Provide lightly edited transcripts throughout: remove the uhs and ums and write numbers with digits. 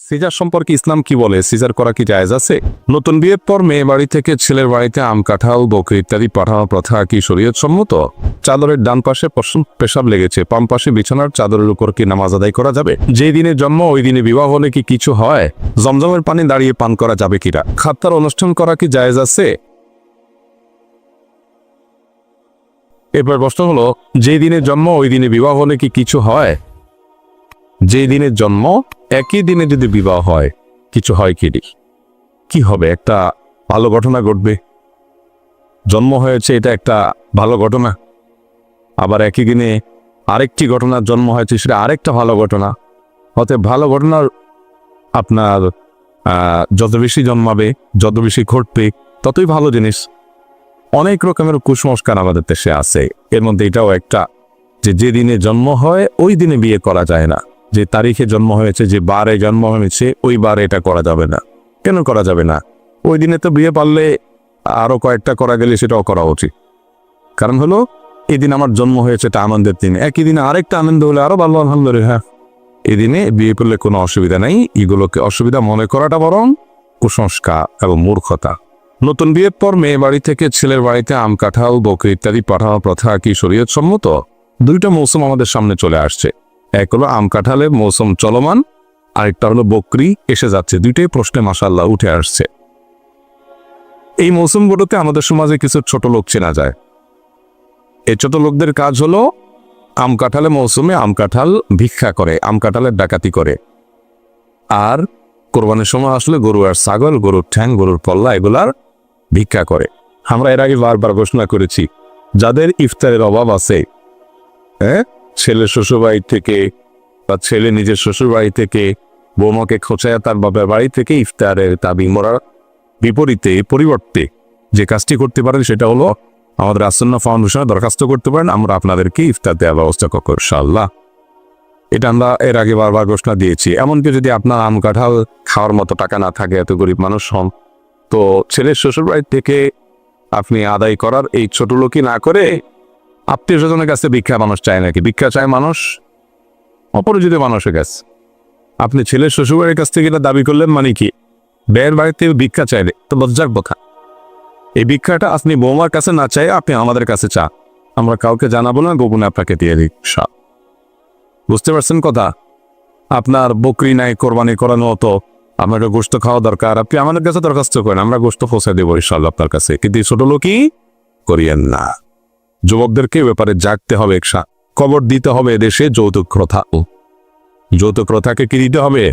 Caesar সম্পর্কে ইসলাম কি বলে? সিজার করা কি জায়েজ আছে? নতুন বিয়ের পর মেয়ে বাড়ি থেকে ছেলের বাড়িতে আম, কাঁঠাল, বকরি ইত্যাদি পাঠানো প্রথা কি শরীয়ত সম্মত? চাদরের ডান পাশে পেশাব লেগেছে, বাম পাশে বিছানার চাদরের উপর কি নামাজ আদায় করা যাবে? যে দিনে জন্ম ওই দিনে বিবাহ হলে কি কিছু হয়? জমজমের পানি দাঁড়িয়ে পান করা যাবে কিনা? খাত্তার অনুষ্ঠান করা কি জায়েজ আছে? এরপর প্রশ্ন হলো, যে দিনে জন্ম ওই দিনে বিবাহ হলে কি কিছু হয়? যে দিনের জন্ম একই দিনে যদি বিবাহ হয় কিছু হয় কি হবে? একটা ভালো ঘটনা ঘটবে। জন্ম হয়েছে, এটা একটা ভালো ঘটনা। আবার একই দিনে আরেকটি ঘটনার জন্ম হয়েছে, সেটা আরেকটা ভালো ঘটনা। অতএব ভালো ঘটনার আপনার যত বেশি জন্মাবে, যত বেশি ঘটবে, ততই ভালো জিনিস। অনেক রকমের কুসংস্কার আমাদের দেশে আছে, এর মধ্যে এটাও একটা, যে দিনে জন্ম হয় ওই দিনে বিয়ে করা যায় না। যে তারিখে জন্ম হয়েছে, যে বারে জন্ম হয়েছে, ওই বারে এটা করা যাবে না। কেন করা যাবে না? ওই দিনে তো বিয়ে পারলে আরো কয়েকটা করা গেলে সেটাও করা উচিত। কারণ হলো, এই দিন আমার জন্ম হয়েছে, এটা আনন্দের দিন। একই দিনে আরেকটা আনন্দ হলে আরো ভালো, আলহামদুলিল্লাহ। হ্যাঁ, এই দিনে বিয়ে করলে কোনো অসুবিধা নেই। এগুলোকে অসুবিধা মনে করাটা বরং কুসংস্কার এবং মূর্খতা। নতুন বিয়ের পর মেয়ে বাড়ি থেকে ছেলের বাড়িতে আম, কাঁঠাল, বকরি ইত্যাদি পাঠানো প্রথা কি শরীয়ত সম্মত? দুইটা মৌসুম আমাদের সামনে চলে আসছে। এক হলো আম কাঁঠালের মৌসুম চলমান, আরেকটা হলো বকরি এসে যাচ্ছে। দুইটাই প্রশ্নে মাশাআল্লাহ উঠে আসছে। এই মৌসুমগুলোতে আমাদের সমাজে কিছু ছোট লোক চেনা যায়। এই ছোট লোকদের কাজ হলো আম কাঁঠালের মৌসুমে আম কাঁঠাল ভিক্ষা করে, আম কাঁঠালের ডাকাতি করে। আর কোরবানির সময় আসলে গরু আর ছাগল, গরুর ঠ্যাং, গরুর পল্লা, এগুলার ভিক্ষা করে। আমরা এর আগে বারবার ঘোষণা করেছি, যাদের ইফতারের অভাব আছে, ছেলে শ্বশুরবাড়ি থেকে বা ছেলে নিজের শ্বশুরবাড়ি থেকে বৌমাকে খোঁচায় তার বাবার বাড়ি থেকে ইফতারের দাবি মরার পরিবর্তে যে কাজটি করতে পারেন সেটা হলো আমাদের আসন্না ফাউন্ডেশনে দরখাস্ত করতে পারেন। আমরা আপনাদেরকে ইফতার দেওয়ার ব্যবস্থা করব ইনশাআল্লাহ। এটা আমরা এর আগে বারবার ঘোষণা দিয়েছি। এমনকি যদি আপনার আম কাঁঠাল খাওয়ার মতো টাকা না থাকে, এত গরিব মানুষ হন, তো ছেলের শ্বশুরবাড়ি থেকে আপনি আদায় করার এই ছোট লোকই না করে আত্মীয় স্বজনের কাছে ভিক্ষা মানুষ চায় নাকি? ভিক্ষা চায় মানুষ অপরিচিত মানুষের কাছে। আপনি ছেলের শ্বশুরবাড়ির কাছ থেকে এটা দাবি করলেন, মানে কি? বের বাড়িতে ভিক্ষা চাইলে তো লজ্জার কথা। এই ভিক্ষাটা আপনি বৌমার কাছে না চাই, আপনি আমাদের কাছে চান। আমরা কাউকে জানাবো না, গোপনে আপনাকে দিয়ে দিই। বুঝতে পারছেন কথা? আপনার বকরি নাই, কোরবানি করানো হতো, আপনার গোশত খাওয়া দরকার, আপনি আমাদের কাছে দরখাস্ত করেন, আমরা গোশত পৌঁছে দেবো ইনশাআল্লাহ আপনার কাছে। কিন্তু ছোট লোকই করিয়েন না। যুবকদেরকে ব্যাপারে জাগতে হবে। কবর দিতে হবে এদেশে যৌতুক প্রথা। যৌতুক প্রথাকে কি দিতে হবে?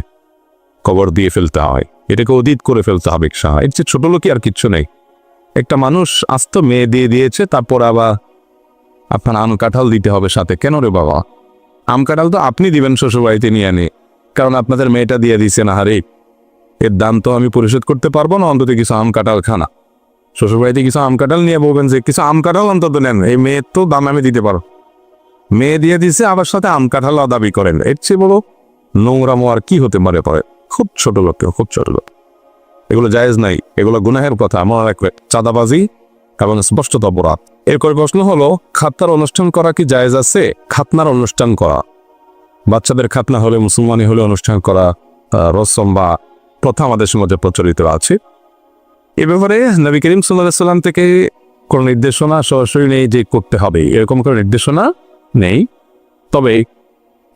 কবর দিয়ে ফেলতে হয়, এটাকে অতীত করে ফেলতে হবে। এর চেয়ে ছোট লোকই আর কিচ্ছু নেই। একটা মানুষ আস্ত মেয়ে দিয়ে দিয়েছে, তারপর আবার আপনার আম কাঁঠাল দিতে হবে সাথে। কেন রে বাবা? আম কাঁঠাল তো আপনি দিবেন শ্বশুরবাড়িতে নিয়ে আনে, কারণ আপনাদের মেয়েটা দিয়ে দিছে না। হারে, এর দাম তো আমি পরিশোধ করতে পারবো না, অন্তত কিছু আম কাঁঠাল খানা। শ্বশুরবাড়িতে কিছু আম কাঁঠাল নিয়ে বলবেন যে কিছু আম কাঁঠাল অন্তত নেন, এই মেয়ের তো দাম আমি দিতে পারো। মেয়ে দিয়ে দিছে, আবার সাথে আম কাঁঠাল দাবি করেন। এর চেয়ে বলো নোংরামো আর কি হতে পারে? খুব ছোট লোক, খুব ছোট লোক। এগুলো জায়েজ নাই, এগুলো গুনাহের কথা। মনে রাখবে, চাঁদাবাজি এবং স্পষ্টত অপরাধ। এরপর প্রশ্ন হলো, খাতনার অনুষ্ঠান করা কি জায়েজ আছে? খাতনার অনুষ্ঠান করা, বাচ্চাদের খাতনা হলে, মুসলমানি হলে অনুষ্ঠান করা রসম বা প্রথা আমাদের সমাজে প্রচলিত আছে। এ ব্যাপারে নবী করিম সাল্লাল্লাহু আলাইহি ওয়াসাল্লাম থেকে কোন নির্দেশনা সরাসরি নেই যে করতে হবে, এরকম কোনো নির্দেশনা নেই। তবে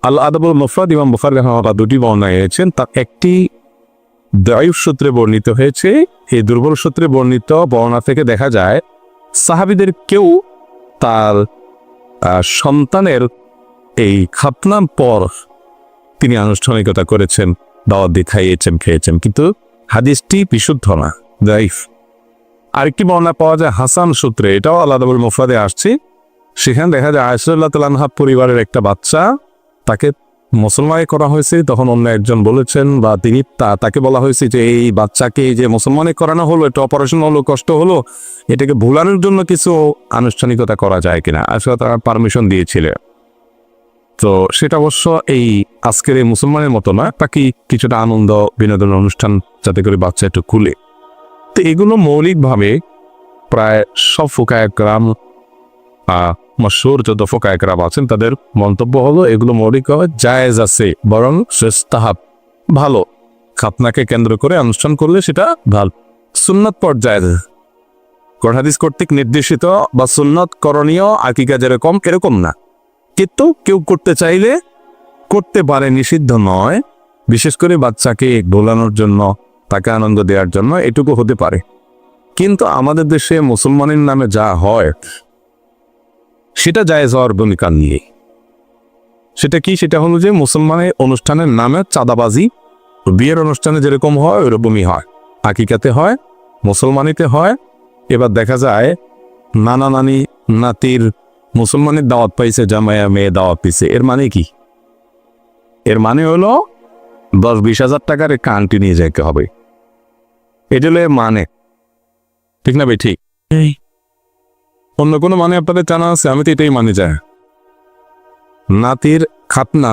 আল আদাবুল মুফরাদ ইমাম বুখারী রাহিমাহুল্লাহ দুটি বর্ণনা এনেছেন, তার একটি দায়ীফ সূত্রে বর্ণিত হয়েছে। এই দুর্বল সূত্রে বর্ণিত বর্ণনা থেকে দেখা যায় সাহাবীদের কেউ তার সন্তানের এই খাতনার পর তিনি আনুষ্ঠানিকতা করেছেন, দাওয়াত দিয়ে খাইয়েছেন, খেয়েছেন, কিন্তু হাদিসটি বিশুদ্ধ না, দায়ীফ। আরেকটি বর্ণনা পাওয়া যায় হাসান সূত্রে, এটাও আল আদাবুল মুফরাদে আসছে। সেখানে দেখা যায় আয়েশা রাদিয়াল্লাহু তাআলা আনহা পরিবারের একটা বাচ্চা, তাকে মুসলমান করা হয়েছে। তখন অন্য একজন বলেছেন, বা তিনি তাকে বলা হয়েছে যে এই বাচ্চাকে যে মুসলমানে করানো হলো, এটা অপারেশন হলো, কষ্ট হলো, এটাকে ভুলানোর জন্য কিছু আনুষ্ঠানিকতা করা যায় কিনা। আসলে তারা পারমিশন দিয়েছিলেন। তো সেটা অবশ্য এই আজকের এই মুসলমানের মতো না, বাকি কিছুটা আনন্দ বিনোদন অনুষ্ঠান, যাতে করে বাচ্চা একটু খুলে। তো এগুলো মৌলিকভাবে প্রায় সব ফুকায়ে কেরাম, মশহুর যত ফুকায়ে কেরাম আছেন, তাদের মন্তব্য হলো এগুলো মৌলিকভাবে জায়েজ আছে, বরং মুস্তাহাব, ভালো। খাতনাকে কেন্দ্র করে অনুষ্ঠান করলে সেটা ভালো। সুন্নত পর্যায়ে কোরআন হাদিস কর্তৃক নির্দেশিত বা সুন্নত করণীয় আকিকা যেরকম এরকম না, কিন্তু কেউ করতে চাইলে করতে পারে, নিষিদ্ধ নয়। বিশেষ করে বাচ্চাকে দোলানোর জন্য, তাকে আনন্দ দেওয়ার জন্য এটুকু হতে পারে। কিন্তু আমাদের দেশে মুসলমানের নামে যা হয় সেটা জায়েজ হওয়ার ভূমিকা নিয়ে। সেটা কি? সেটা হলো যে মুসলমানের অনুষ্ঠানের নামে চাঁদাবাজি বিয়ের অনুষ্ঠানে যেরকম হয় ওরকমই হয়, আকিকাতে হয়, মুসলমানিতে হয়। এবার দেখা যায় নানা নানি নাতির মুসলমানের দাওয়াত পাইছে, জামাইয়া মেয়ে দাওয়াত পাইছে। এর মানে কি? এর মানে হলো 10-20 হাজার টাকার একটা আংটি নিয়ে যেতে হবে। এটা হলো মানে, ঠিক না ভাই? ঠিক। অন্য কোনো মানে আপনাদের জানা আছে? আমি তো এটাই মানে যায়। নাতির খাতনা,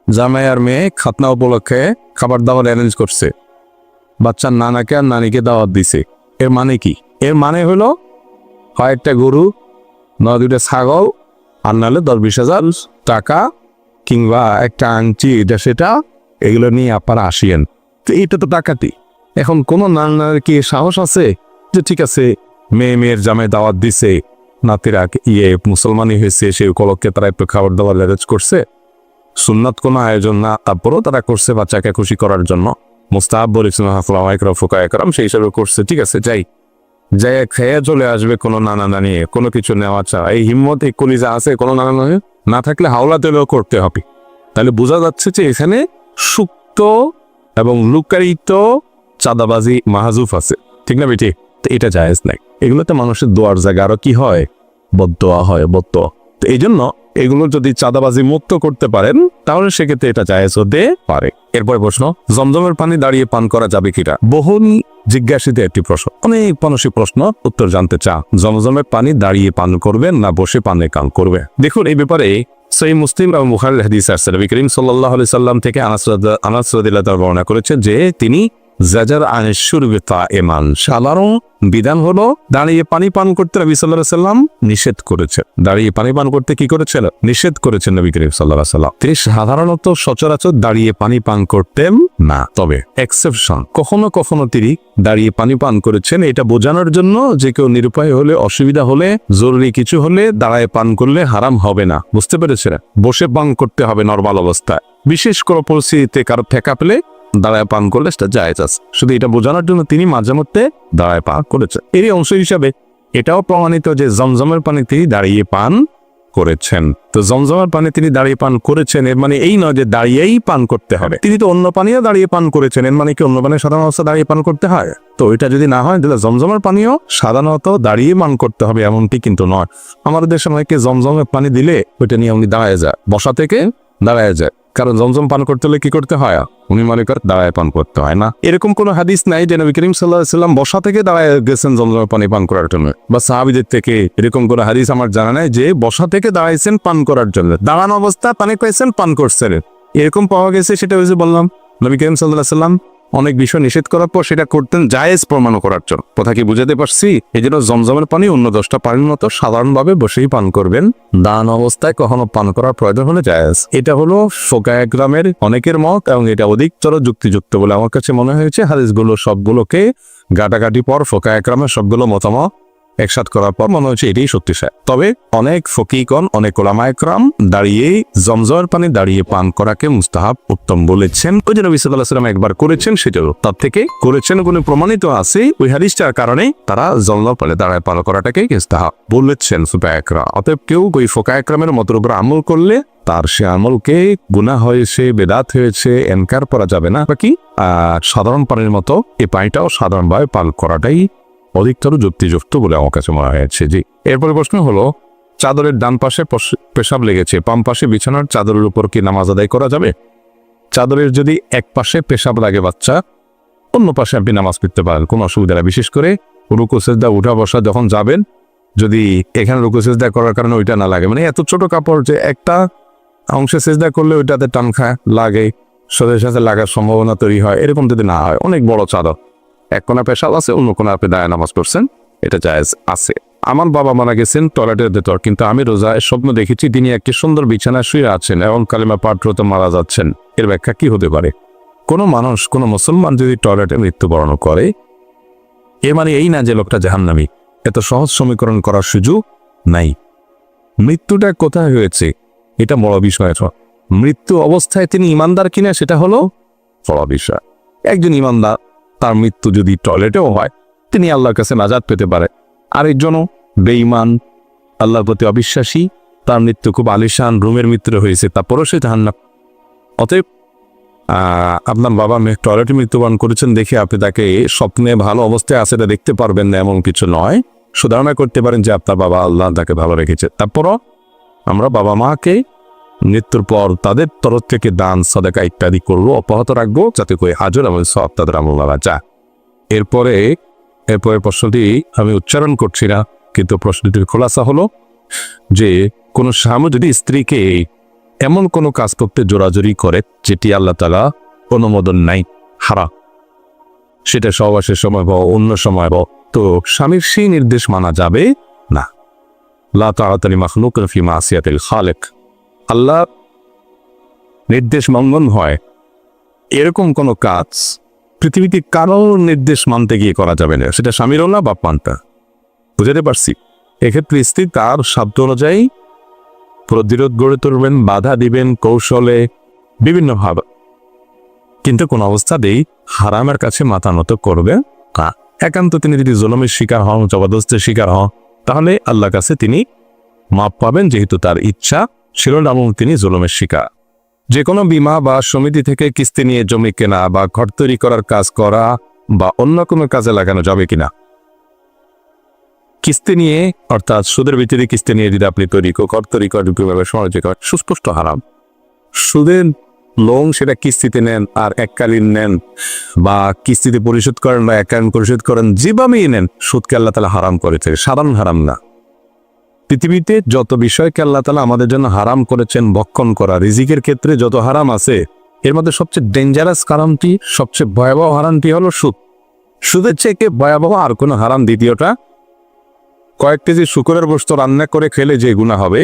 জামাই আর মেয়ে খাতনা উপলক্ষে খাবার দাবার অ্যারেঞ্জ করছে, বাচ্চার নানাকে আর নানিকে দাওয়াত দিছে। এর মানে কি? এর মানে হলো হয় একটা গরু, নয় 2টা ছাগল, আর নাহলে 10-20 হাজার টাকা কিংবা একটা আংটি, এটা সেটা, এগুলো নিয়ে আপনারা আসিয়েন। তো এটা তো ডাকাতি। এখন কোনো নানার কি সাহস আছে যে ঠিক আছে মেয়ের জামাই দাওয়াত দিছে, নাতিরা মুসলমানই হয়েছে, সেই উপলক্ষে তারা একটু খাবার দাবার অ্যারেঞ্জ করছে, সুন্নাত কোনো আয়োজন না, তারপরেও তারা করছে বাচ্চাকে খুশি করার জন্য, মুস্তাহাব বলেছেন ফুকাহায়ে-কেরাম, সেই হিসাবে করছে। ঠিক আছে, যাই খেয়ে চলে আসবে কোনো নানা নানি, কোনো কিছু নেওয়া চাওয়া, এই হিম্মত এই কলিজা আছে কোনো নানা নানি না থাকলে হাওলা তেলেও করতে হবে। তাহলে বোঝা যাচ্ছে যে এখানে সুপ্ত এবং লুকায়িত চাঁদাবাজি মাহাজুফ আছে, ঠিক না বেটি? তো এটা জায়েজ নাই। এগুলোতে মানুষের দোয়ার জায়গা, আরো কি হয়? বদদোয়া হয়, বদদোয়া। তো এই জন্য এগুলো যদি চাঁদাবাজি মুক্ত করতে পারেন তাহলে সেক্ষেত্রে এটা জায়েজ হতে পারে। এরপর প্রশ্ন, জমজমের পানি দাঁড়িয়ে পান করা যাবে কিনা? বহুল জিজ্ঞাসিত একটি প্রশ্ন, অনেক মানুষই প্রশ্ন উত্তর জানতে চা। জমজমের পানি দাঁড়িয়ে পান করবেন না বসে পানে কান করবে? দেখুন, এই ব্যাপারে সহিহ মুসলিম এবং বুখারীর হাদিস আছে, নবী করিম সাল্লাল্লাহু আলাইহি সাল্লাম থেকে আনাস রাদিয়াল্লাহু তাআলা বর্ণনা করেছেন যে তিনি জাজার আনিশ শুরবি কাইমান, সাধারণ বিধান হলো দাঁড়িয়ে পানি পান করতে নবী সাল্লাল্লাহু আলাইহি সাল্লাম নিষেধ করেছেন। দাঁড়িয়ে পানি পান করতে কি করেছেন? নিষেধ করেছেন নবী করিম সাল্লাল্লাহু আলাইহি সাল্লাম। তিনি সাধারণত সচরাচর দাঁড়িয়ে পানি পান করতেন না, তবে এক্সেপশন কখনো কখনো তিনি দাঁড়িয়ে পানি পান করেছেন। এটা বোঝানোর জন্য যে কেউ নিরুপায় হলে, অসুবিধা হলে, জরুরি কিছু হলে দাঁড়ায় পান করলে হারাম হবে না, বুঝতে পেরেছেন? বসে পান করতে হবে নরমাল অবস্থায়। বিশেষ কোনো পরিস্থিতিতে কারো ঠেকা পেলে দাঁড়ায় পান করলে সেটা জায়েজ আছে। শুধু এটা বোঝানোর জন্য তিনি মাঝে মধ্যে দাঁড়ায় পান করেছেন। এরই অংশ হিসাবে এটাও প্রমাণিত যে জমজমের পানি তিনি দাঁড়িয়ে পান করেছেন। তো জমজমের পানি তিনি দাঁড়িয়ে পান করেছেন, এর মানে এই নয় যে দাঁড়িয়েই পান করতে হবে। তিনি তো অন্য পানিও দাঁড়িয়ে পান করেছেন, এর মানে কি অন্য পানি সাধারণ অবস্থা দাঁড়িয়ে পান করতে হয়? তো এটা যদি না হয় তাহলে জমজমের পানিও সাধারণত দাঁড়িয়ে পান করতে হবে এমনটি কিন্তু নয়। আমাদের দেশে অনেকে জমজমের পানি দিলে ওইটা নিয়ে উনি দাঁড়ায় যায়, বসা থেকে দাঁড়ায় যায়। কারণ জমজম পান করতে হলে কি করতে হয়? উনি মনে করেন দাঁড়ায় পান করতে হয় না। এরকম কোনো হাদিস নাই যে নবী করিম সাল্লাল্লাহু আলাইহি সাল্লাম বসা থেকে দাঁড়ায় গেছেন জমজমের পানি পান করার জন্য, বা সাহাবীদের থেকে এরকম কোনো হাদিস আমার জানা নাই যে বসা থেকে দাঁড়াইছেন পান করার জন্য, দাঁড়ানো অবস্থা পানি পাইছেন পান করছেন, এরকম পাওয়া গেছে। সেটা হয়েছে বললাম নবী করিম সাল্লাল্লাহু আলাইহি সাল্লাম অনেক বিষয় নিষেধ করার পর সেটা করতেন জায়েজ প্রমাণ করার জন্য। কথা কি বুঝাতে পারছি? এই জন্য জমজমের পানি অন্য 10টা পানির মতো সাধারণভাবে বসেই পান করবেন, দান অবস্থায় কখনো পান করার প্রয়োজন হলে জায়েজ। এটা হলো ফুকাহায়ে কেরামের অনেকের মত এবং এটা অধিকতর যুক্তিযুক্ত বলে আমার কাছে মনে হয়েছে। হাদিসগুলো সবগুলোকে গাটাগাটি পর ফুকাহায়ে কেরামের সবগুলো মতামত একসাথে করার পর মনে হচ্ছে এটাই সত্যিশায়। তবে অনেক ফকিহগণ, অনেক উলামায়ে কেরাম দাঁড়িয়ে জমজমের পানি দাঁড়িয়ে পান করাকে মুস্তাহাব, উত্তম বলেছেন। ওই যে নবী সাল্লাল্লাহু আলাইহি সাল্লাম একবার করেছেন, সেটাও তার থেকে করেছেন কোনো প্রমাণিত আছে। ওই হাদিসটার কারণে তারা জমজমের পানি দাঁড়ায় পান করাটাকে মুস্তাহাব বলেছেন ফুকাহায়ে কেরাম। অতএব কেউ ওই ফুকাহায়ে কেরামের মতের উপর আমল করলে তার সে আমলকে গুনাহ হয়েছে, বেদাত হয়েছে, এনকার করা যাবে না। বাকি সাধারণ পানির মতো এই পানিটাও সাধারণভাবে পান করাটাই অধিকতর যুক্তিযুক্ত বলে আমার কাছে মনে হয়েছে। জি, এরপরে প্রশ্ন হলো, চাদরের ডান পাশে পেশাব লেগেছে, বাম পাশে বিছানার চাদরের উপর কি নামাজ আদায় করা যাবে? চাদরের যদি এক পাশে পেশাব লাগে বাচ্চা, অন্য পাশে আপনি নামাজ পড়তে পারেন, কোনো অসুবিধা নেই। বিশেষ করে রুকু সিজদা উঠা বসা যখন যাবেন, যদি এখানে রুকু সিজদা করার কারণে ওইটা না লাগে, মানে এত ছোট কাপড় যে একটা অংশে সিজদা করলে ওইটাতে টান খায় লাগে, সাথে সাথে লাগার সম্ভাবনা তৈরি হয়, এরকম যদি না হয়, অনেক বড় চাদর, এক কোণা পেশাব আছে, অন্য কোণা আপনি দাঁড়ায় নামাজ পড়ছেন, এটা জায়েজ আছে। আমার বাবা মারা গেছেন টয়লেটের ভেতর, কিন্তু আমি রোজায় স্বপ্ন দেখেছি তিনি একটি সুন্দর বিছানায় শুয়ে আছেন এবং কালিমা পাঠ করতে মারা যাচ্ছেন। এর ব্যাখ্যা কি হতে পারে? কোনো মানুষ, কোনো মুসলমান যদি টয়লেটে মৃত্যুবরণ করে, এর মানে এই না যে লোকটা জাহান্নামী। এত সহজ সমীকরণ করার সুযোগ নাই। মৃত্যুটা কোথায় হয়েছে এটা বড় বিষয়। মৃত্যু অবস্থায় তিনি ইমানদার কিনা সেটা হলো বড় বিষয়। একজন ইমানদার, তার মৃত্যু যদি টয়লেটেও হয়, তিনি আল্লাহর কাছে নাজাত পেতে পারে। আরেকজনও বেঈমান, আল্লাহর প্রতি অবিশ্বাসী, তার মৃত্যু খুব আলিশান রুমের মৃত্যু হয়েছে, তারপরও সে জাহান্নাম। অতএব আপনার বাবা টয়লেটে মৃত্যুবরণ করেছেন দেখে আপনি তাকে স্বপ্নে ভালো অবস্থায় আছে এটা দেখতে পারবেন না এমন কিছু নয়। সুধারণা করতে পারেন যে আপনার বাবা আল্লাহ তাকে ভালো রেখেছে। তারপরও আমরা বাবা মাকে মৃত্যুর পর তাদের তরফ থেকে দান, সাদাকা ইত্যাদি করবো, অব্যাহত রাখবো, যাতে করে হাজর এবং সব তাদের আমল নামা যায়। এরপরে প্রশ্নটি আমি উচ্চারণ করছি না, কিন্তু প্রশ্নটির খোলাসা হলো যে কোনো স্বামী যদি স্ত্রীকে এমন কোনো কাজ করতে জোরাজুরি করে যেটি আল্লাহ তাআলা অনুমোদন নাই, হারাম, সেটা সহবাসের সময় বা অন্য সময় বা, তো স্বামীর সেই নির্দেশ মানা যাবে না। লা তাআতা লিমাখলুকিন ফি মাসিয়াতিল খালিক। আল্লাহ নির্দেশ লঙ্ঘন হয় এরকম কোনো কাজ পৃথিবীতে কারোর নির্দেশ মানতে গিয়ে করা যাবে না, সেটা স্বামীরও না বাপ মানটা। বুঝাতে পারছি? এক্ষেত্রে স্ত্রী তার সাধ্য অনুযায়ী প্রতিরোধ গড়ে তুলবেন, বাধা দিবেন কৌশলে, বিভিন্নভাবে, কিন্তু কোন অবস্থাতেই হারামের কাছে মাথা নত করবে না। একান্ত তিনি যদি জুলুমের শিকার হন, জবরদস্তের শিকার হন, তাহলে আল্লাহর কাছে তিনি মাপ পাবেন, যেহেতু তার ইচ্ছা ছিল না এবং তিনি জুলুমের শিকার। যে কোনো বীমা বা সমিতি থেকে কিস্তি নিয়ে জমি কেনা বা ঘর তৈরি করার কাজ করা বা অন্য কোনো কাজে লাগানো যাবে কিনা? কিস্তি নিয়ে, অর্থাৎ সুদের ভিত্তিতে কিস্তি নিয়ে যদি আপনি ঘর তৈরি করেন, সমাজে করেন, সুস্পষ্ট হারাম। সুদের লোন সেটা কিস্তিতে নেন আর এককালীন নেন, বা কিস্তিতে পরিশোধ করেন বা এককালীন পরিশোধ করেন, যেভাবেই নেন, সুদকে আল্লাহ তাআলা হারাম করেছে, সাধারণ হারাম না। পৃথিবীতে যত বিষয়কে আল্লাহ তাআলা আমাদের জন্য হারাম করেছেন ভক্ষণ করা, রিজিকের ক্ষেত্রে যত হারাম আছে, এর মধ্যে সবচেয়ে ডেঞ্জারাস হারামটি, সবচেয়ে ভয়াবহ হারামটি হলো সুদ। সুদের চেয়ে ভয়াবহ আর কোনো হারাম দ্বিতীয়টা। কয়েক কেজি শুকরের গোশত রান্না করে খেলে যে গুনাহ হবে,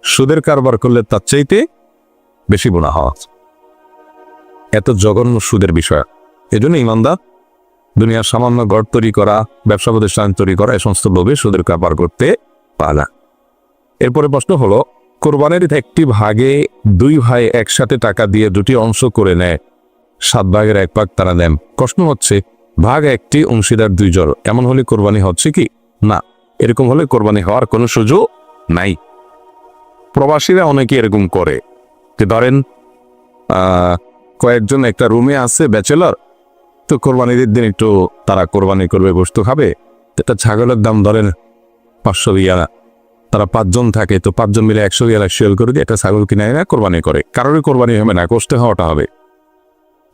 সুদের কারবার করলে তার চাইতে বেশি গুনাহ হওয়া। এত জঘন্য সুদের বিষয়। এজন্য ইমানদার দুনিয়ার সামান্য ঘর তৈরি করা, ব্যবসা প্রতিষ্ঠান তৈরি করা, এই সমস্ত লোভে সুদের কারবার করতে পারে না। এরপরে প্রশ্ন হলো, কোরবানির একটি ভাগে দুই ভাই একসাথে টাকা দিয়ে দুটি অংশ করে নেয়, 7 ভাগের 1 ভাগ তারা নেন। প্রশ্ন হচ্ছে, ভাগ একটি, অংশীদার 2 জন, এমন হলে কোরবানি হচ্ছে কি? না, এরকম হলে কোরবানি হওয়ার কোনো সুযোগ নাই। প্রবাসীরা অনেকে এরকম করে যে ধরেন কয়েকজন একটা রুমে আছে ব্যাচেলর, তো কোরবানির দিন একটু তারা কোরবানি করবে, গোশত খাবে। একটা ছাগলের দাম ধরেন 500 রিয়াল, তারা 5 জন থাকে, তো 5 জন মিলে 100 রিয়াল শেয়ার করে দিয়ে একটা ছাগল কিনে না কোরবানি করে। কারোরই কোরবানি হবে না, গোশত খাওয়াটা হবে।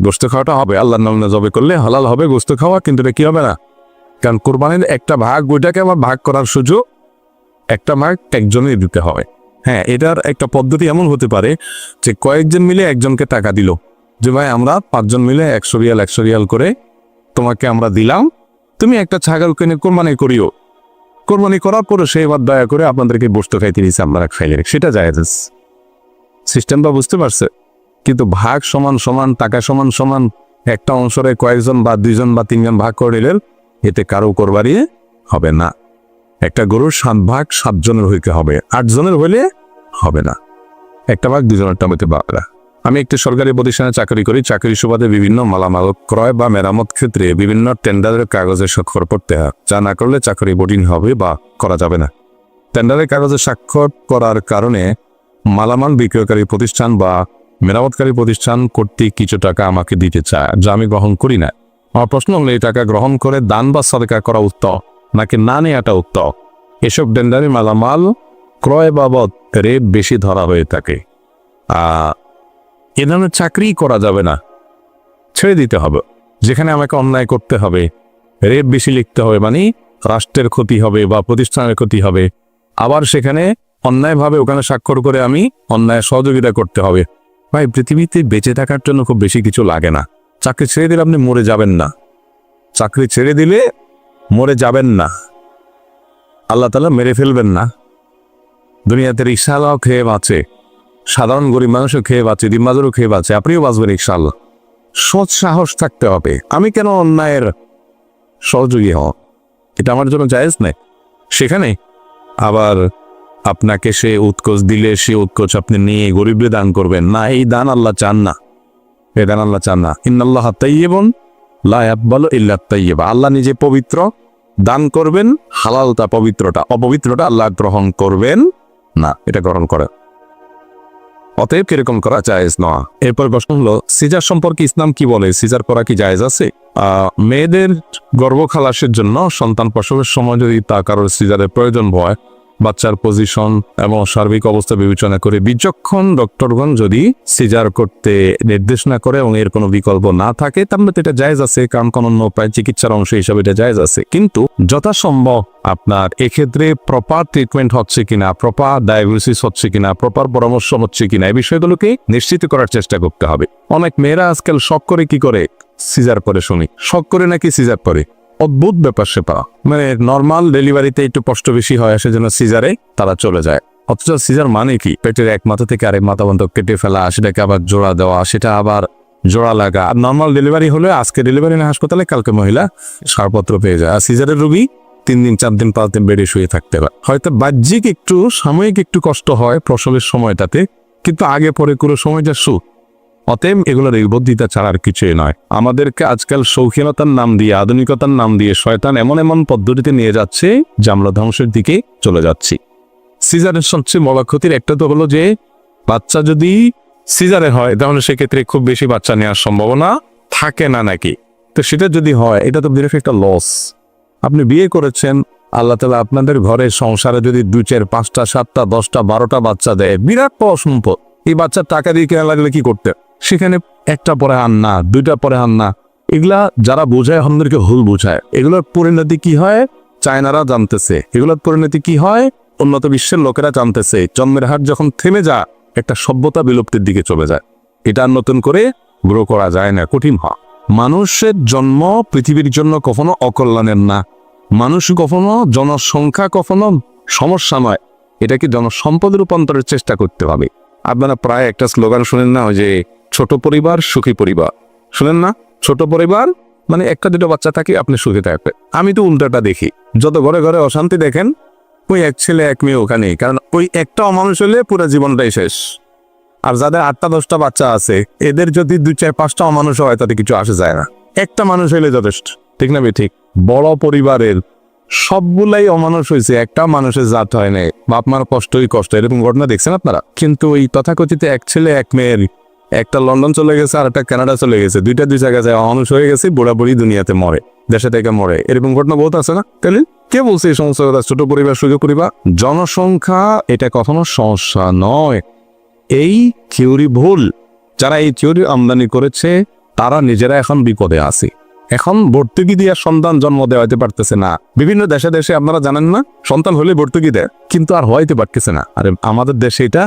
গোশত খাওয়াটা হবে আল্লাহর নামে জবে করলে হালাল হবে গোশত খাওয়া, কিন্তু এটা কি হবে না, কারণ কোরবানির একটা ভাগ, ওইটাকে আবার ভাগ করার সুযোগ একটা ভাগ একজনই দিতে হবে। হ্যাঁ, এটার একটা পদ্ধতি এমন হতে পারে যে কয়েকজন মিলে একজনকে টাকা দিল, যে ভাই আমরা 5 জন মিলে 100 রিয়াল করে তোমাকে আমরা দিলাম, তুমি একটা ছাগল কিনে কোরবানি করিও। কোরবানি করার পরে সে এবার দয়া করে আপনাদেরকে গোশত খাইতে দিয়েছে, আপনারা খাইলে, সেটা জায়েজ সিস্টেমটা, বুঝতে পারছে? কিন্তু ভাগ সমান সমান, টাকা সমান সমান, একটা অংশরে কয়েকজন বা 2 জন বা 3 জন ভাগ করে নিলেন, এতে কারো কোরবানি হবে না। একটা গরুর 7 ভাগ 7 জনের হইতে হবে, 8 জনের হইলে হবে না। একটা ভাগ 2 জনের টামতে পাবে না। আমি একটি সরকারি প্রতিষ্ঠানে চাকরি করি। চাকরি সুবাদে বিভিন্ন মালামাল ক্রয় বা মেরামত ক্ষেত্রে বিভিন্ন টেন্ডারের কাগজে স্বাক্ষর করতে হয়, যা না করলে চাকরি বোর্ডিং হবে বা করা যাবে না। টেন্ডারের কাগজে স্বাক্ষর করার কারণে মালামাল বিক্রয়কারী প্রতিষ্ঠান বা মেরামতকারী প্রতিষ্ঠান কর্তৃক কিছু টাকা আমাকে দিতে চায়, যা আমি গ্রহণ করি না। আমার প্রশ্ন হলো, এই টাকা গ্রহণ করে দান বা সাদকা করা উত্তম নাকি না নেওয়াটা উত্তম? এসব টেন্ডারে মালামাল ক্রয় বাবদ রেট বেশি ধরা হয়ে থাকে। এ ধরনের চাকরি করা যাবে না, ছেড়ে দিতে হবে। যেখানে আমাকে অন্যায় করতে হবে, রেট বেশি লিখতে হবে, মানে রাষ্ট্রের ক্ষতি হবে বা প্রতিষ্ঠানের ক্ষতি হবে, আবার সেখানে অন্যায়ভাবে ওখানে স্বাক্ষর করে আমি অন্যায় সহযোগিতা করতে হবে। ভাই, পৃথিবীতে বেঁচে থাকার জন্য খুব বেশি কিছু লাগে না। চাকরি ছেড়ে দিলে আপনি মরে যাবেন না, চাকরি ছেড়ে দিলে মরে যাবেন না, আল্লাহ তাআলা মেরে ফেলবেন না। দুনিয়াতে রিকশাওয়ালাও খেয়ে বাঁচে, সাধারণ গরিব মানুষও খেয়ে বাঁচে, দিনবাজারও খেয়ে বাঁচে, আপনিও বাঁচবেন ইনশাআল্লাহ। সৎ সাহস থাকতে হবে। আমি কেন অন্যায়ের সহযোগী হব, এটা আমার জন্য জায়েজ নেই। সেখানে আবার আপনাকে সে উৎকোচ দিলে সে উৎকোচ আপনি নিয়ে গরিবরে দান করবেন না, এই দান আল্লাহ চান না, এই দান আল্লাহ চান না। ইন্নাল্লাহা তাইয়্যিবুন লা ইয়াকবালু ইল্লা তাইয়্যিবা। আল্লাহ নিজে পবিত্র, দান করবেন হালালটা, পবিত্রটা, অপবিত্রটা আল্লাহ গ্রহণ করবেন না, এটা গ্রহণ করে। অতএব কিরকম করা জায়েজ নয়। এরপর প্রশ্ন হলো সিজার সম্পর্কে ইসলাম কি বলে, সিজার করা কি জায়েজ আছে? মেয়েদের গর্ভখালাসের জন্য সন্তান প্রসবের সময় যদি তা কারোর সিজারের প্রয়োজন হয়, বাচ্চার পজিশন এবং সার্বিক অবস্থা বিবেচনা করে বিচক্ষণ ডক্টরগণ যদি সিজার করতে নির্দেশনা করে এবং এর কোনো বিকল্প না থাকে, তাহলে তো এটা জায়েজ আছে, কারণ কোন প্রায় চিকিৎসার অংশ হিসাবে এটা জায়েজ আছে। কিন্তু যথাসম্ভব আপনার এক্ষেত্রে প্রপার ট্রিটমেন্ট হচ্ছে কিনা, প্রপার ডায়াগনোসিস হচ্ছে কিনা, প্রপার পরামর্শ হচ্ছে কিনা, এই বিষয়গুলোকে নিশ্চিত করার চেষ্টা করতে হবে। অনেক মেয়েরা আজকাল শখ করে কি করে সিজার করে, শুনি শখ করে নাকি সিজার করে, অদ্ভুত ব্যাপার সেপা। মানে নর্মাল ডেলিভারিতে একটু কষ্ট বেশি হয়, সেজন্য সিজারে তারা চলে যায়। অথচ সিজার মানে কি, পেটের এক মাথা থেকে আরেক মাথা পর্যন্ত কেটে ফেলা, সেটাকে আবার জোড়া দেওয়া, সেটা আবার জোড়া লাগা। আর নর্মাল ডেলিভারি হলে আজকে ডেলিভারি না হাসপাতালে, কালকে মহিলা ছাড়পত্র পেয়ে যায়। আর সিজারের রোগী 3 দিন 4 দিন 5 দিন বেডে শুয়ে থাকতে পারে। হয়তো বাহ্যিক একটু সাময়িক একটু কষ্ট হয় প্রসবের সময়টাতে, কিন্তু আগে পরে কোনো সময়টা সুখ। অতএব এগুলোর নির্বুদ্ধিতা ছাড়া আর কিছুই নয়। আমাদেরকে আজকাল শৌখিনতার নাম দিয়ে, আধুনিকতার নাম দিয়ে শয়তান এমন এমন পদ্ধতিতে নিয়ে যাচ্ছে যে আমরা ধ্বংসের দিকে চলে যাচ্ছি। সিজারের সবচেয়ে বড় ক্ষতির একটা তো হলো যে বাচ্চা যদি সিজারে হয় তাহলে সেক্ষেত্রে খুব বেশি বাচ্চা নেওয়ার সম্ভাবনা থাকে না নাকি। তো সেটা যদি হয়, এটা তো বিরাট একটা লস। আপনি বিয়ে করেছেন, আল্লাহ তাআলা আপনাদের ঘরে সংসারে যদি 2 4 5টা 7টা 10টা 12টা বাচ্চা দেয়, বিরাট বড় সম্পদ। এই বাচ্চার টাকা দিয়ে কেনা লাগলে কি করতে, সেখানে একটা পরে আন না, 2টা পরে আন না, এগুলা যারা বোঝায় আমাদেরকে ভুল বোঝায়। এগুলোর পরিণতি কি হয় চায়নারা জানতেছে, এগুলোর পরিণতি কি হয় উন্নত বিশ্বের লোকেরা জানতেছে। জন্মের হার যখন থেমে যায়, একটা সভ্যতা বিলুপ্তির দিকে চলে যায়। এটা আর নতুন করে গ্রো করা যায় না, কঠিন হয়। মানুষের জন্ম পৃথিবীর জন্য কখনো অকল্যাণের না, মানুষ কখনো জনসংখ্যা কখনো সমস্যা নয়, এটাকে জনসম্পদে রূপান্তরের চেষ্টা করতে হবে। আপনারা প্রায় একটা স্লোগান শুনেন না, ওই যে ছোট পরিবার সুখী পরিবার, শুনেন না? ছোট পরিবার মানে 1টা 2টা বাচ্চা থাকে, আপনি সুখী থাকবেন। আমি তো উল্টাটা দেখি, যত ঘরে ঘরে অশান্তি দেখেন, ওই 1 ছেলে 1 মেয়ে ওখানে, কারণ ওই একটা অমানুষ হলে পুরো জীবনটাই শেষ। আর যাদের 8টা 10টা বাচ্চা আছে, এদের যদি 2 4 5টা অমানুষ হয় তাতে কিছু আসে যায় না, একটা মানুষ হইলে যথেষ্ট, ঠিক না? ঠিক। বড় পরিবারের সবগুলাই অমানুষ হয়েছে, একটা মানুষের জাত হয় নাই, বাপ মার কষ্টই কষ্ট, এরকম ঘটনা দেখছেন আপনারা। কিন্তু ওই তথাকথিত 1 ছেলে 1 মেয়ের, একটা লন্ডন চলে গেছে আর একটা কানাডা চলে গেছে, 2টা 2 জায়গায় যায়, অমানুষ হয়ে গেছে, বুড়া বুড়ি দুনিয়াতে মরে, দেশে থেকে মরে, এরকম ঘটনা বহুত আছে না? তাহলে কে বলছে এই সমস্ত কথা? ছোট পরিবার সুখী পরিবার, জনসংখ্যা এটা কখনো সমস্যা নয়। এই থিওরি ভুল। যারা এই থিওরি আমদানি করেছে তারা নিজেরা এখন বিপদে আছে। এখন ভর্তুকি দিয়ে সন্তান জন্ম দেওয়াতে পারতেছে না। বিভিন্ন দেশে দেশে আপনারা জানেন না, সন্তান হলে ভর্তুকি দেয়, কিন্তু আর হইতে পারতেছে না। আরে আমাদের দেশে এটা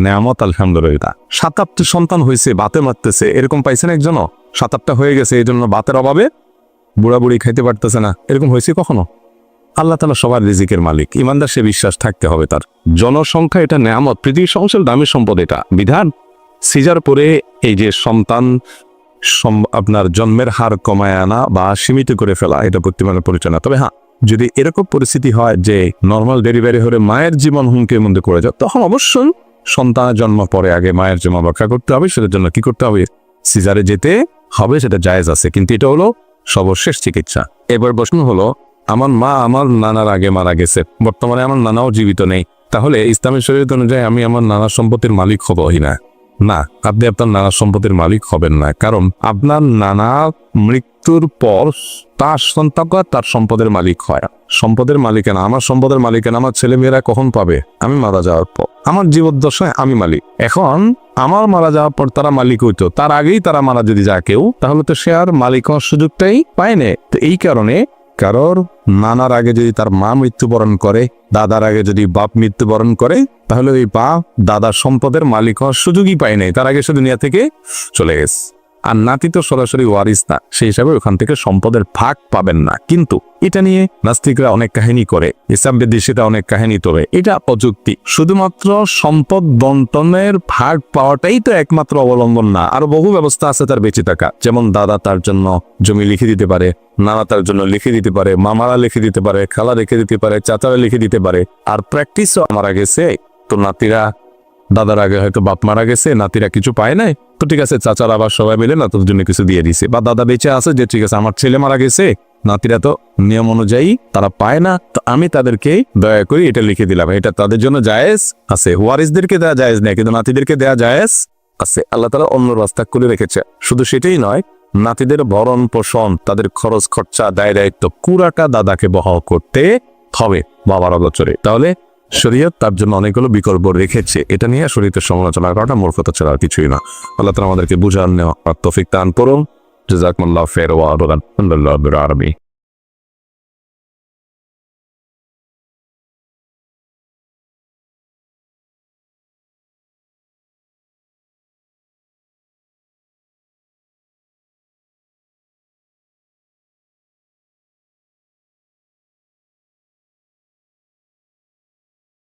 নেয়ামত, আলহামদুলিল্লাহ। 7-8টি সন্তান হয়েছে, বাতে মারতেছে, এরকম পাইছেন একজনও? 7-8টা হয়ে গেছে, এই জন্য বাতের অভাবে বুড়া বুড়ি খাইতে পারতেছে না, এরকম হয়েছে কখনো? আল্লাহ তাআলা সবার রিজিকের মালিক, ইমানদার সে বিশ্বাস থাকতে হবে তার। জনসংখ্যা এটা নেয়ামত, পৃথিবীর সবচেয়ে দামি সম্পদ, এটা বিধান। সিজার পরে এই যে সন্তান আপনার জন্মের হার কমায় আনা বা সীমিত করে ফেলা, এটা বর্তমানের পরিচয় না। তবে হ্যাঁ, যদি এরকম পরিস্থিতি হয় যে নর্মাল ডেলিভারি হলে মায়ের জীবন হুমকির মধ্যে পড়ে যায়, তখন অবশ্যই সন্তানের জন্ম পরে আগে মায়ের জীবন রক্ষা করতে হবে। সেটার জন্য কি করতে হবে? সিজারে যেতে হবে, সেটা জায়েজ আছে, কিন্তু এটা হলো সর্বশেষ চিকিৎসা। এবার প্রশ্ন হলো, আমার মা আমার নানার আগে মারা গেছে, বর্তমানে আমার নানাও জীবিত নেই, তাহলে ইসলামী শরীয়ত অনুযায়ী আমি আমার নানার সম্পত্তির মালিক হবই না? না, আপনি আপনার নানার সম্পত্তির মালিক হবেন না, কারণ আপনার নানা মৃত্যুর পর তার সন্তানরা তার সম্পদের মালিক হয়। সম্পদের মালিকানা, আমার সম্পদের মালিকানা আমার ছেলেমেয়েরা কখন পাবে? আমি মারা যাওয়ার পর। আমার জীবদ্দশায় আমি মালিক। এখন আমার মারা যাওয়ার পর তারা মালিক হইতো, তার আগেই তারা মারা যদি যায় কেউ, তাহলে তো সে আর মালিক হওয়ার সুযোগটাই পায় না। তো এই কারণে কারোর নানার আগে যদি তার মা মৃত্যুবরণ করে, দাদার আগে যদি বাপ মৃত্যুবরণ করে, তাহলে ওই বাপ দাদার সম্পদের মালিক হওয়ার সুযোগই পায় নাই, তার আগে সে দুনিয়া থেকে চলে গেছে। আর নাতি তো সরাসরি ওয়ারিস না, সেই হিসাবে ওখান থেকে সম্পদের ভাগ পাবেন না। কিন্তু এটা নিয়ে নাস্তিকরা অনেক কাহিনী করে, ইসলাম বিদ্বেষীরা অনেক কাহিনী তোলে। এটা অযৌক্তিক। শুধুমাত্র সম্পদ বন্টনের ভাগ পাওয়াটাই তো একমাত্র অবলম্বন না, আরো বহু ব্যবস্থা আছে তার বেঁচে থাকা। যেমন দাদা তার জন্য জমি লিখে দিতে পারে, নানা তার জন্য লিখে দিতে পারে, মামারা লিখে দিতে পারে, খালা লিখে দিতে পারে, চাচারা লিখে দিতে পারে। আর প্র্যাকটিসও মারা গেছে, তো নাতিরা, দাদার আগে হয়তো বাপ মারা গেছে, নাতিরা কিছু পায় নাই, তো ঠিক আছে চাচারা আবার সবাই মিলে না তোর জন্য কিছু দিয়ে দিছে। বা দাদা বেঁচে আছে যে ঠিক আছে আমার ছেলে মারা গেছে, নাতিরা তো নিয়ম অনুযায়ী তারা পায় না, তো আমি তাদেরকে দয়া করি এটা লিখে দিলাম। এটা তাদের জন্য জায়েজ আছে, ওয়ারিসদেরকে দেওয়া জায়েজ নেই, কিন্তু নাতিদেরকে দেওয়া জায়েজ আছে। আল্লাহ তাআলা অন্য রাস্তা খুলে রেখেছে। শুধু সেটাই নয়, নাতিদের ভরণ পোষণ, তাদের খরচ খরচা, দায় দায়িত্ব পুরাটা দাদাকে বহন করতে হবে বাবার অগোচরে। তাহলে শরীয়ত তার জন্য অনেকগুলো বিকল্প রেখেছে। এটা নিয়ে শরীয়তের সমালোচনা করাটা মূর্খতা ছাড়া আর কিছুই না। আল্লাহ তাআলা আমাদেরকে বুঝার নেওয়া তৌফিক দান করুন। জাযাকুমুল্লাহু খাইরান ওয়া আলহামদুলিল্লাহি রাব্বিল আলামিন।